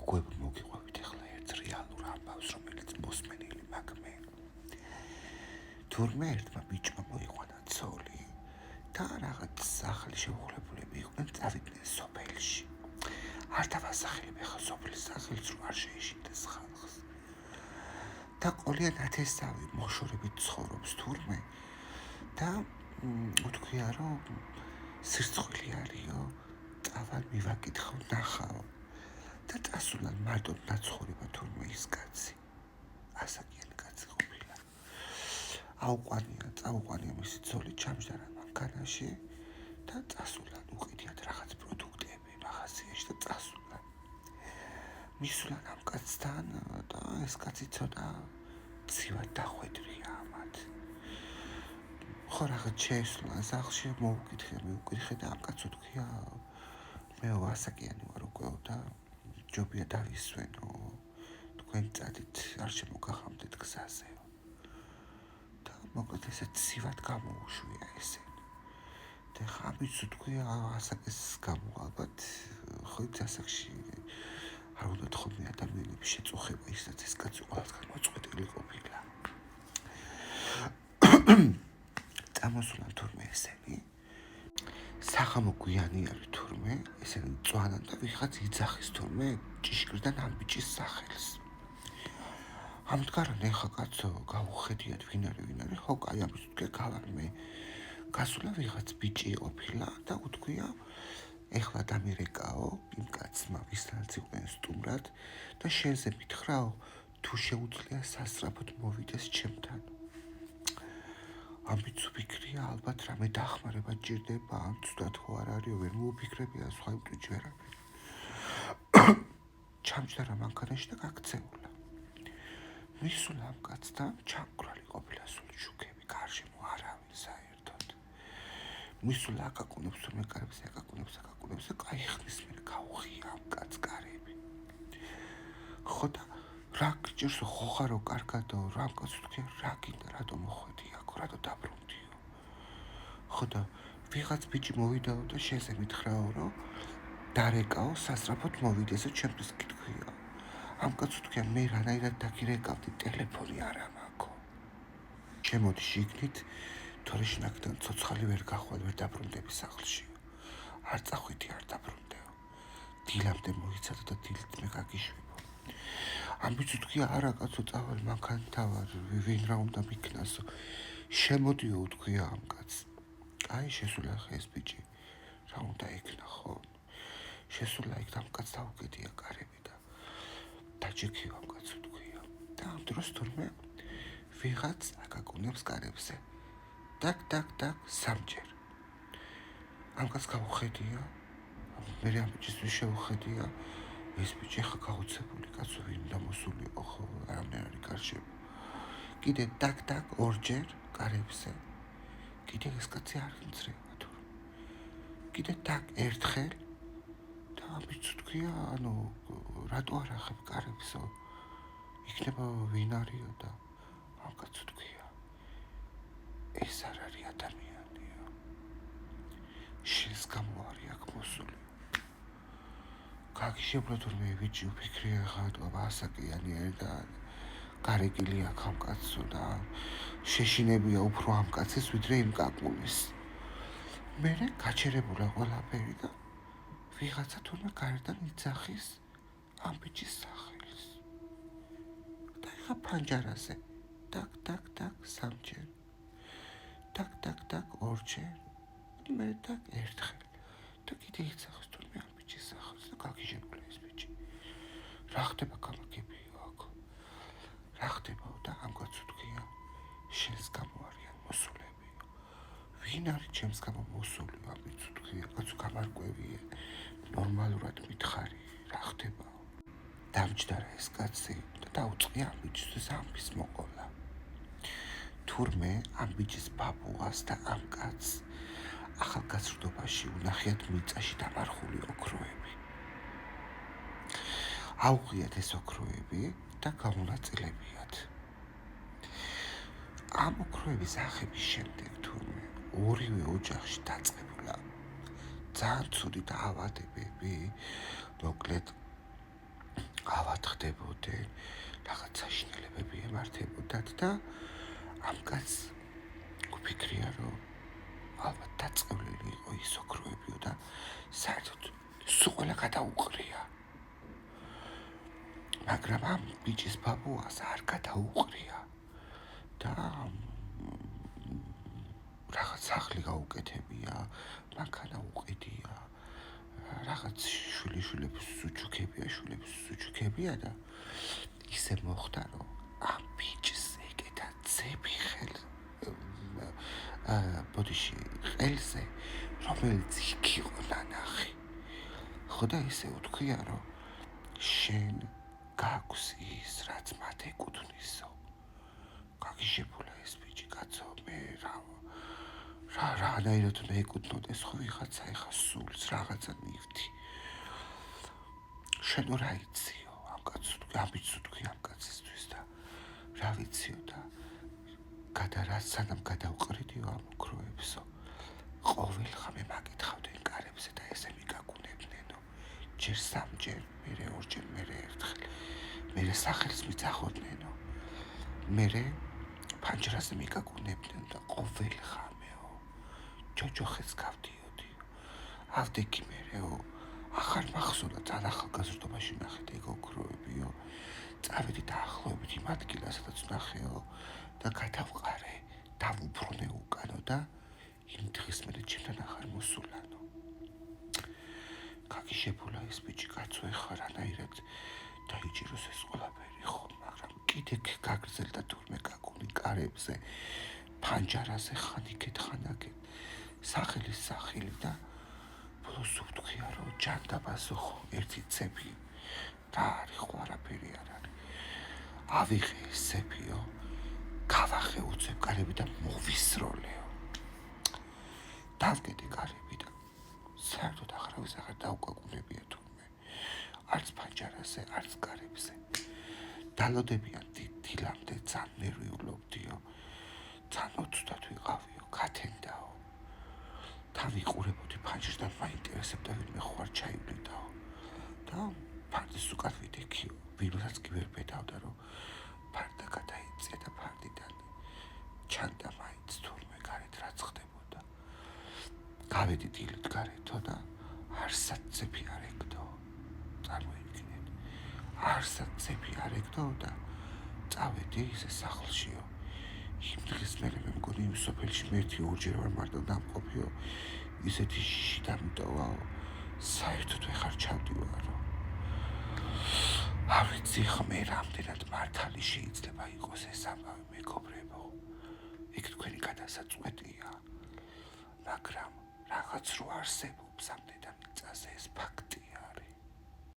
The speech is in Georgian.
გვებ მოგიყვებით ახლა ერთ რეალურ ამბავს, რომელიც მოსმენილი მაქვს მე. თურმე ერთმა ბიჭმა მოიყვანა ცოლი და რაღაც ახალი შეუხლებულები იყვნენ, წავიდნენ სოფელში. არ დავასახელებ ახლა სოფლის სახელს, რომ არ შეეშინდეს ხალხს. და ყოლიან ათესავი მოშორებით ცხოვრობს თურმე და უთქვია, რომ სირცხვილი არისო, წავალ მივაკითხო, ნახაო. და წასულან მარტოდ ნაცხოვრება თურმე ის კაცი. ასაკიანი კაცი ყოფილა. წაუყვანია მისი ცოლი ჩამჯდარა მანქანაში და წასულან უყიდიათ რაღაც პროდუქტები მაღაზიაში და წასულან. მისულან ამ კაცთან და ეს კაცი ცოტა ცივად დახვედრია ამათ. ხო რაღაც შეესვლა სახლში მოვუკითხე და ამ კაცო თქვია, მეო ასაკიანი ვარ უკვე და ჯობია დავისვენო, თქვენ წადით არ შემოგახამდეთ გზაზე. და მოკლედ ესე ცივად გამოუშვია ესენი. და ხამიც თქვია ასაკის გამო ალბათ ხო ასაკში არ უნდა თხოვნი ადამიანების შეწუხება, ისაც ეს კაცი ყველგან მოწყვეტილი ყოფილა. წამოსულან თურმე ესენი სახამო გვიანი არის თურმე, ესენი წვანან და ვიღაც იძახის თურმე ჭიშკრიდან ამ ბიჭის სახელს. ამდგარან ეხა კაცო გავუხედიათ ვინ არის, ხო კაი ამის თქვია გავარმე. გასულა ვიღაც ბიჭი ყოფილა და უთქვია, ეხლა დამირეკაო იმ კაცმა ვისაც იყვნენ სტუმრად და შენზე მითხრაო, თუ შეუძლია სასწრაფოდ მოვიდეს ჩემთან. ამით ვფიქრია, ალბათ რამე დახმარება ჭირდება, ან ცუდად ხო არ არისო, ვერ მოუფიქრებია, სხვა იმტვიჩ ვერაფერი. ჩამჯდარა მანქანაში და გაქცეულა. მისულა ამ კაცთან ჩამკრალი ყოფილა სულ შუქები, გარშემო არავინ საერთოდ. მისულა აკაკუნებს თურმე კარებს, აკაკუნებს და კაი ხნის მერე გაუღია ამ კაც კარები. ხო და რა გჭირსო ხოხარო კარგადო, რა კაც თქვია, რა გინდა, რატო მოხვედი აქ, რატო დაბრუნდიო. ხო და ვიღაც ბიჭი მოვიდაო და შენზე მითხრაო, რომ დარეკაო, სასწრაფოდ მოვიდესო, ჩემთვის გითქვია. ამ კაცო თქვია, მე რანაირად დაგირეკავდი, ტელეფონი არა მაქვს. შემოდი შიგნით, თორე შინაგდან ცოცხალი ვერ გახვალ, ვერ დაბრუნდები სახლში. არ წახვიდი, არ დაბრუნდეო. დილამდე მოიცადო და დილით მე გაგიშვებო. ამ ბიჭი თქვია, არა კაცო, წავალ მანქანთა ვარ, ვინ რა უნდა მიქნასო. შემოდიო, თქვია ამ კაცს. აი, შესულა ხა ეს ბიჭი, რა უნდა ეკნა ხო? შესულა იქ ამ კაცს დაუგედია კარები და დაჭიქიო ამ კაცს თქვია. და ამ დროს თურმე ვიღაც აკაკუნებს კარებზე. დაკ სამჯერ. ამ კაცს გავუხედია, მე ამ ბიჭისთვის შევუხედია, ეს ბიჭი ხა გაუცებული კაცო ვინ დამოსულიყო ხო, არამე არის გარშემო. კიდე დაკ ორჯერ კარებზე. კიდე ეს კაცი არ იწრება თუ. კიდე დაკ ერთხელ და ამით თქვია, ანუ რატო არ ახებ კარებსო? იქნება ვინ არისო და ამ კაცს თქვია, ეს არ არის ადამიანიო. შენს გამო არის აქ მოსული. გაგიშებულა თურმე ბიჭი უფიქრია ხა ასაკიანი და გარეკილი აქ ამ კაცსო და შეშინებია უფრო ამ კაცის ვიდრე იმ კაკულის. მერე გაჩერებულა ყველაფერი და ვიღაცა თურმე გარედან იძახის ამ ბიჭის სახელს. და ეხა ფანჯარაზე დაკ სამჯერ. დაკ ორჯერ. მერე დაკ ერთხელ. და კიდე იძახის თურმე ამ ბიჭის სახელს და გაგიჟებულა ეს ბიჭი. რა ხდება გამაგებიო აქ? რა ხდებაო და ამ კაცს თქვია, შენს გამო არიან მოსულებიო. ვინ არის ჩემს გამო მოსულიო, ამით თქვია, კაცო გამარკვევიე, ნორმალურად მითხარი, რა ხდებაო. დამჯდარა ეს კაცი და დაუწყია ამ ბიჭისთვის ამბის მოყოლა. თურმე ამ ბიჭის ბაბუას და ამ კაცს ახალგაზრდობაში უნახიათ მიწაში დამარხული ოქროები. აუღიათ ეს ოქროები და გამონაწილებიათ. ამ ოქროების აღების შემდეგ თურმე ორივე ოჯახში დაწყებულა ძალიან ცუდი დაავადებები, მოკლედ ატყდებოდნენ, რაღაც საშინელებები ემართებოდათ და ამ კაცს უფიქრია, რომ ალბათ დაწყევლილი იყო ის ოქროებიო და საერთოდ სულ ყველა გადაუყრია. მაგრამ ამ ბიჭის ბაბუას არ გადაუყრია და რაღაც სახლი გაუკეთებია, მანქანა უყიდია, რაღაც შვილიშვილების სუჩუქებია და ისე მოხდა, რომ ამ ბიჭს ეგეთა ძები ყელზე, რომელიც იქ იყო ნანახი. ხო და ისე უთქვია, რომ შენ გაქვს ის, რაც მათ ეკუთვნისო. გაგიჟებულა ეს ბიჭი, კაცო, მე რანაირად უნდა ეკუთვნოდეს ხო ვიღაცა ეხა სულს, რაღაცა ნივთი. შენო რა იციო, ამ ბიჭს უთქვი ამ კაცისთვის და რა ვიციო და სანამ გადავყრიდიო ამ ოქროებსო, ყოველ ხამე მაგითხავდნენ კარებზე და ესე მიგაგუნებნენო. ჯერ სამჯერ, მერე ორჯერ, მერე ერთხელ. მერე სახელს მიცახოდნენ, მერე ფანჯრაზე მიგაგუნებდნენ და ყოველ ხამეო ჯოჯოხეთს გავდიოდიო. ავდექი მერეო ახარ მახსოვდა, ძალიან ახალგაზრდობაში ნახეთ ეგ ოქროებიო. წავედი დაახლოებით იმ ადგილას, სადაც ვნახეო და გადავყარე, დავუბრუნე უკანო და იმ დღის მერე ჩემთან ახარ მოსულანო. გაგიჟებულა ეს ბიჭი, კაცო, ეხლა რანაირად დაიჭიროს ეს ყველაფერი ხო, მაგრამ კიდე გაგრძელდა თურმე გაგუნი კარებზე, ფანჯარაზე ხან იქეთ, ხან აქეთ, სახელის სახელი და ბოლოს უთქვია, რომ ჯანდაბაზო ხო, ერთი ცეფი და არის ხო, არაფერი არ არის. ავიღე ეს ცეფიო, გავახე უცებ კარები და მოვისროლეო. დავკეტე კარები და საერთოდ აღარავის აღარ დაუკაკუნებია თურმე. არც ფანჯარაზე, არც კარებზე. დალოდებიან დილამდე, ძალიან ნერვიულობდიო, ძალიან ოცუდად ვიყავიო, გათენდაო. დავიყურებოდი ფანჯრიდან, მაინტერესებდა ვინმე ხო არ ჩაივლიდაო. და ფარდის უკან ვიდექიო, ვინმეც კი ვერ ბედავდა, რომ ფარდა გადაიწია და ფარდიდან ჩანდა მაინც თურმე გარეთ რაც ხდებოდა. გავედი დილით გარეთო და არსად ცეფი არ ეკდო. წარმოიდგინეთ, არსად ცეფი არ ეკდო და წავედი ისე სახლშიო. იმ დღის მერე მე მგონი იმ სოფელში მე ერთი ორჯერ ვარ მარტო დამყოფიო, ისეთი შიში დამიტოვაო, საერთოდ ვეღარ ჩავდივარო. არ ვიცი ხო მე რამდენად მართალი შეიძლება იყოს ეს ამბავი, მეგობრებო. იქ თქვენი გადასაწყვეტია, მაგრამ რაღაც რო არსებობს ამ დედამიწაზე, ეს ფაქტია.